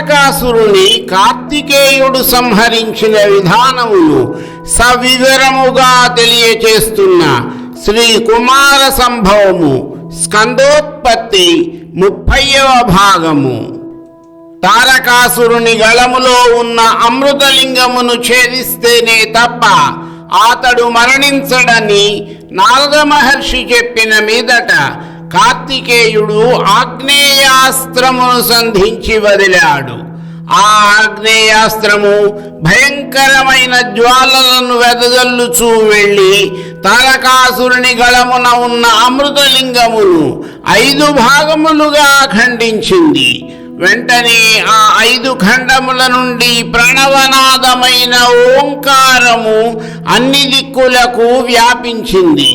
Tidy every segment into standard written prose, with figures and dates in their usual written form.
తారకాసురుని కార్తికేయుడు సంహరించిన విధానమును సవివరముగా తెలియచేస్తున్న శ్రీ కుమార సంభవము స్కందోత్పత్తి 30వ భాగము. తారకాసురుని గళములో ఉన్న అమృతలింగమును ఛేదిస్తేనే తప్ప అతడు మరణించడని నారద మహర్షి చెప్పిన మీదట కార్తికేయుడు ఆగ్నేయాస్త్రమును సంధించి వదిలాడు. ఆ ఆగ్నేయాస్త్రము భయంకరమైన జ్వాలలను వెదజల్లుచూ వెళ్ళి తారకాసురుని గళమున ఉన్న అమృతలింగమును 5 భాగములుగా ఖండించింది. వెంటనే ఆ 5 ఖండముల నుండి ప్రణవనాదమైన ఓంకారము అన్ని దిక్కులకు వ్యాపించింది.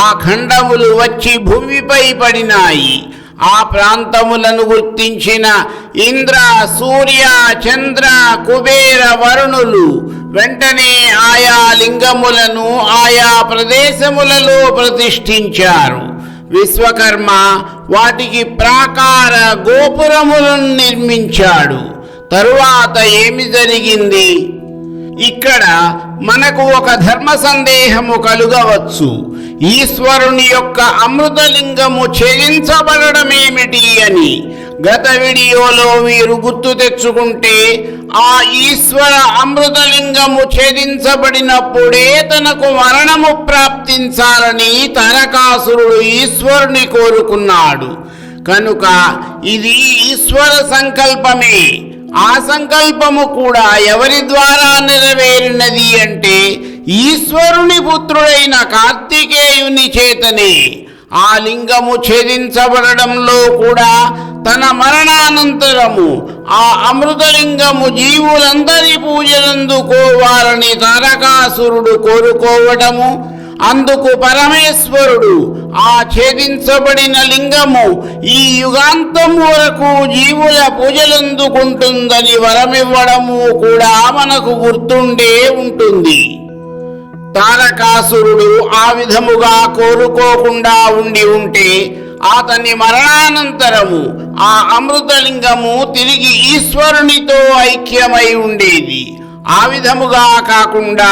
ఆ ఖండములు వచ్చి భూమిపై పడినాయి. ఆ ప్రాంతములను గుర్తించిన ఇంద్ర, సూర్య, చంద్ర, కుబేర, వరుణులు వెంటనే ఆయా లింగములను ఆయా ప్రదేశములలో ప్రతిష్ఠించారు. విశ్వకర్మ వాటికి ప్రాకార గోపురములను నిర్మించాడు. తరువాత ఏమి జరిగింది? ఇక్కడ మనకు ఒక ధర్మ సందేహము కలుగవచ్చు. ఈశ్వరుని యొక్క అమృతలింగము ఛేదించబడమేమిటి అని. గత వీడియోలో మీరు గుర్తు తెచ్చుకుంటే ఆ ఈశ్వర అమృతలింగము ఛేదించబడినప్పుడే తనకు మరణము ప్రాప్తించాలని తారకాసురుడు ఈశ్వరుని కోరుకున్నాడు. కనుక ఇది ఈశ్వర సంకల్పమే. ఆ సంకల్పము కూడా ఎవరి ద్వారా నెరవేరినది అంటే ఈశ్వరుని పుత్రుడైన కార్తికేయుని చేతనే. ఆ లింగము ఛేదించబడడంలో కూడా తన మరణానంతరము ఆ అమృతలింగము జీవులందరి పూజలందుకోవాలని తారకాసురుడు కోరుకోవటము, అందుకు పరమేశ్వరుడు ఆ ఛేదించబడిన లింగము ఈ యుగాంతం వరకు జీవుల పూజలందుకుంటుందని వరమివ్వడము కూడా మనకు గుర్తుండే ఉంటుంది. తారకాసురుడు ఆ విధముగా కోరుకోకుండా ఉంటే అతని మరణానంతరము ఆ అమృతలింగము తిరిగి ఈశ్వరునితో ఐక్యమై ఉండేది. ఆ విధముగా కాకుండా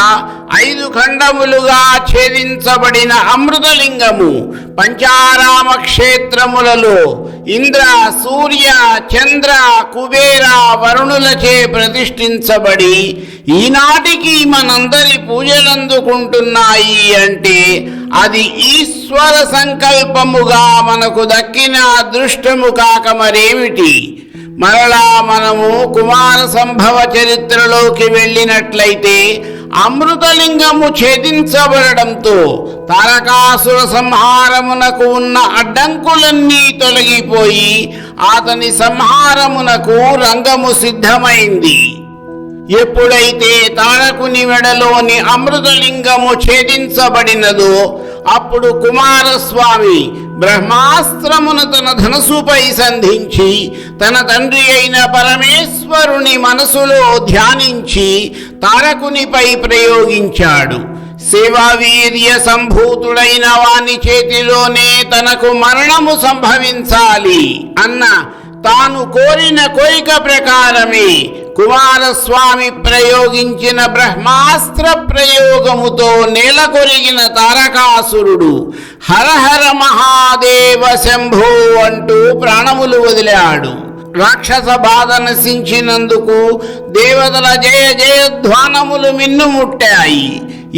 5 ఖండములుగా ఛేదించబడిన అమృతలింగము పంచారామ క్షేత్రములలో ఇంద్ర, సూర్య, చంద్ర, కుబేర, వరుణులచే ప్రతిష్ఠించబడి ఈనాటికి మనందరి పూజలందుకుంటున్నాయి అంటే అది ఈశ్వర సంకల్పముగా మనకు దక్కిన అదృష్టము కాక మరేమిటి? మరలా మనము కుమార సంభవ చరిత్రలోకి వెళ్ళినట్లయితే అమృతలింగము ఛేదించబడడంతో తారకాసుర సంహారమునకు ఉన్న అడ్డంకులన్నీ తొలగిపోయి అతని సంహారమునకు రంగము సిద్ధమైంది. ఎప్పుడైతే తారకుని మెడలోని అమృతలింగము ఛేదించబడినదో అప్పుడు కుమారస్వామి బ్రహ్మాస్త్రమును తన ధనస్సుపై సంధించి తన తండ్రి అయిన పరమేశ్వరుని మనసులో ధ్యానించి తారకునిపై ప్రయోగించాడు. సేవావీర్య సంభూతుడైన వాని చేతిలోనే తనకు మరణము సంభవించాలి అన్న తాను కోరిన కోరిక ప్రకారమే కుమారస్వామి ప్రయోగించిన బ్రహ్మాస్త్ర ప్రయోగముతో నేలకొరిగిన తారకాసురుడు హరహర మహాదేవ శంభో అంటూ ప్రాణములు వదిలాడు. రాక్షస బాధ నశించినందుకు దేవతల జయ జయధ్వానములు మిన్నుముట్టాయి.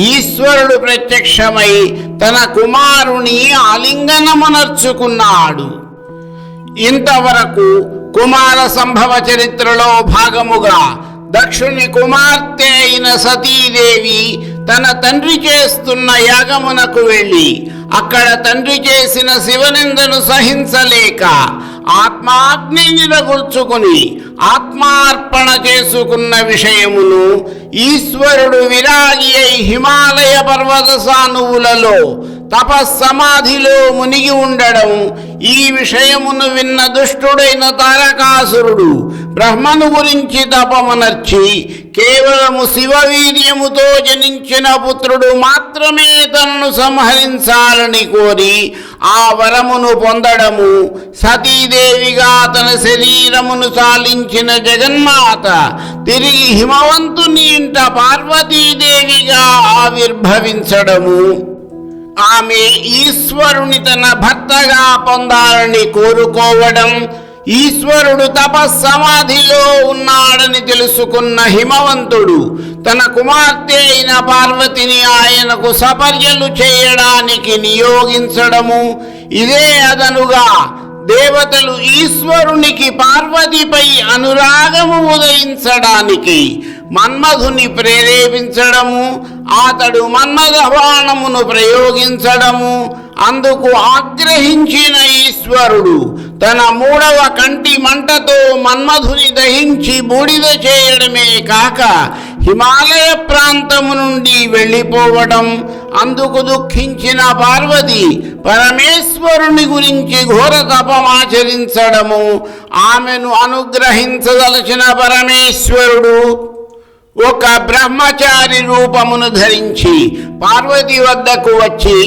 ఈశ్వరుడు ప్రత్యక్షమై తన కుమారుని ఆలింగనమునర్చుకున్నాడు. ఇంతవరకు కుమార సంభవ చరిత్రలో భాగముగా దక్షుని కుమార్తె అయిన సతీదేవి తన తండ్రి చేస్తున్న యాగమునకు వెళ్ళి అక్కడ తండ్రి చేసిన శివనిందను సహించలేక ఆత్మాగ్నిని రగుల్చుకుని ఆత్మార్పణ చేసుకున్న విషయమును ఈశ్వరుడు విరాగి అయి హిమాలయ పర్వత సానువులలో తపస్సమాధిలో మునిగి ఉండడం ఈ విషయమును విన్న దుష్టుడైన తారకాసురుడు బ్రహ్మను గురించి తపమనర్చి కేవలము శివవీర్యముతో జనించిన పుత్రుడు మాత్రమే తనను సంహరించాలని కోరి ఆ వరమును పొందడము, సతీదేవిగా తన శరీరమును చాలించిన జగన్మాత తిరిగి హిమవంతుని ఇంట పార్వతీదేవిగా ఆవిర్భవించడము, ఆమె ఈశ్వరుని తన భర్తగా పొందాలని కోరుకోవడం, ఈశ్వరుడు తపస్సమాధిలో ఉన్నాడని తెలుసుకున్న హిమవంతుడు తన కుమార్తె అయిన పార్వతిని ఆయనకు సపర్యలు చేయడానికి నియోగించడము, ఇదే అదనుగా దేవతలు ఈశ్వరునికి పార్వతిపై అనురాగము ఉదయించడానికి మన్మధుని ప్రేరేపించడము, అతడు మన్మథ బాణమును ప్రయోగించడము, అందుకు ఆగ్రహించిన ఈశ్వరుడు తన 3వ కంటి మంటతో మన్మధుని దహించి బూడిద చేయడమే కాక హిమాలయ ప్రాంతము నుండి వెళ్ళిపోవడం, అందుకు దుఃఖించిన పార్వతి పరమేశ్వరుని గురించి ఘోర తపమాచరించడము, ఆమెను అనుగ్రహించదలచిన పరమేశ్వరుడు ఒక బ్రహ్మచారి రూపమును ధరించి పార్వతి వద్దకు వచ్చి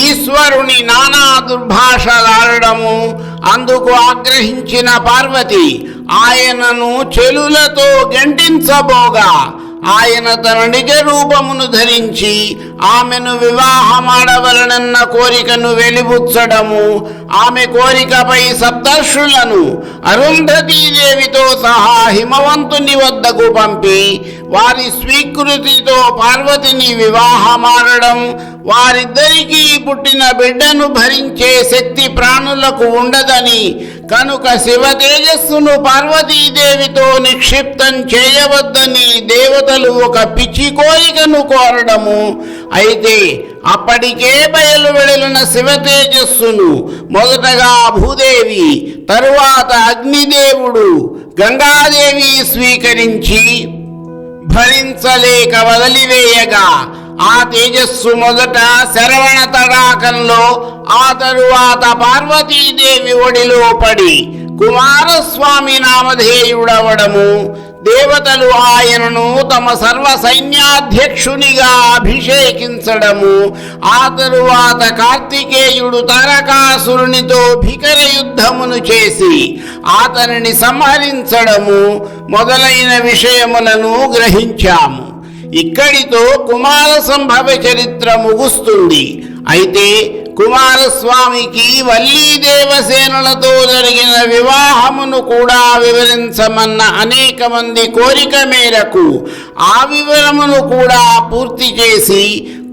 ఈశ్వరుని నానా దుర్భాషలాడడము, అందుకు ఆగ్రహించిన పార్వతి ఆయనను చెలులతో గెంటించబోగా ఆయన తన నిజ రూపమును ధరించి ఆమెను వివాహమాడవలనన్న కోరికను వెలిబుచ్చడము, ఆమె కోరికపై సప్తర్షులను అరుంధతీదేవితో సహా హిమవంతుని వద్దకు పంపి వారి స్వీకృతితో పార్వతిని వివాహమాడడం, వారిద్దరికీ పుట్టిన బిడ్డను భరించే శక్తి ప్రాణులకు ఉండదని కనుక శివ తేజస్సును పార్వతీదేవితో నిక్షిప్తం చేయవద్దని దేవతలు ఒక పిచ్చి కోరికను కోరడము, అయితే అప్పటికే బయలు వెడలిన శివ తేజస్సును మొదటగా భూదేవి, తరువాత అగ్నిదేవుడు, గంగాదేవి స్వీకరించి భరించలేక వదిలివేయగా ఆ తేజస్సు మొదట శరవణ తడాకంలో, ఆ తరువాత పార్వతీదేవి ఒడిలో పడి కుమారస్వామి నామధేయుడవడము, దేవతలు ఆయనను తమ సర్వ సైన్యాధ్యక్షునిగా అభిషేకించడము, ఆ తరువాత కార్తికేయుడు తారకాసురునితో భీకర యుద్ధమును చేసి అతనిని సంహరించడము మొదలైన విషయములను గ్రహించాము. ఇక్కడితో కుమార సంభవ చరిత్ర ముగుస్తుంది. అయితే కుమారస్వామికి వల్లీ దేవసేనులతో జరిగిన వివాహమును కూడా వివరించమన్న అనేక మంది కోరిక మేరకు ఆ వివరమును కూడా పూర్తి చేసి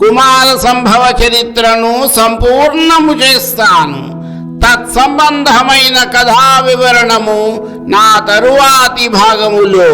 కుమార సంభవ చరిత్రను సంపూర్ణము చేస్తాను. తత్సంబంధమైన కథా వివరణము నా తరువాతి భాగములో.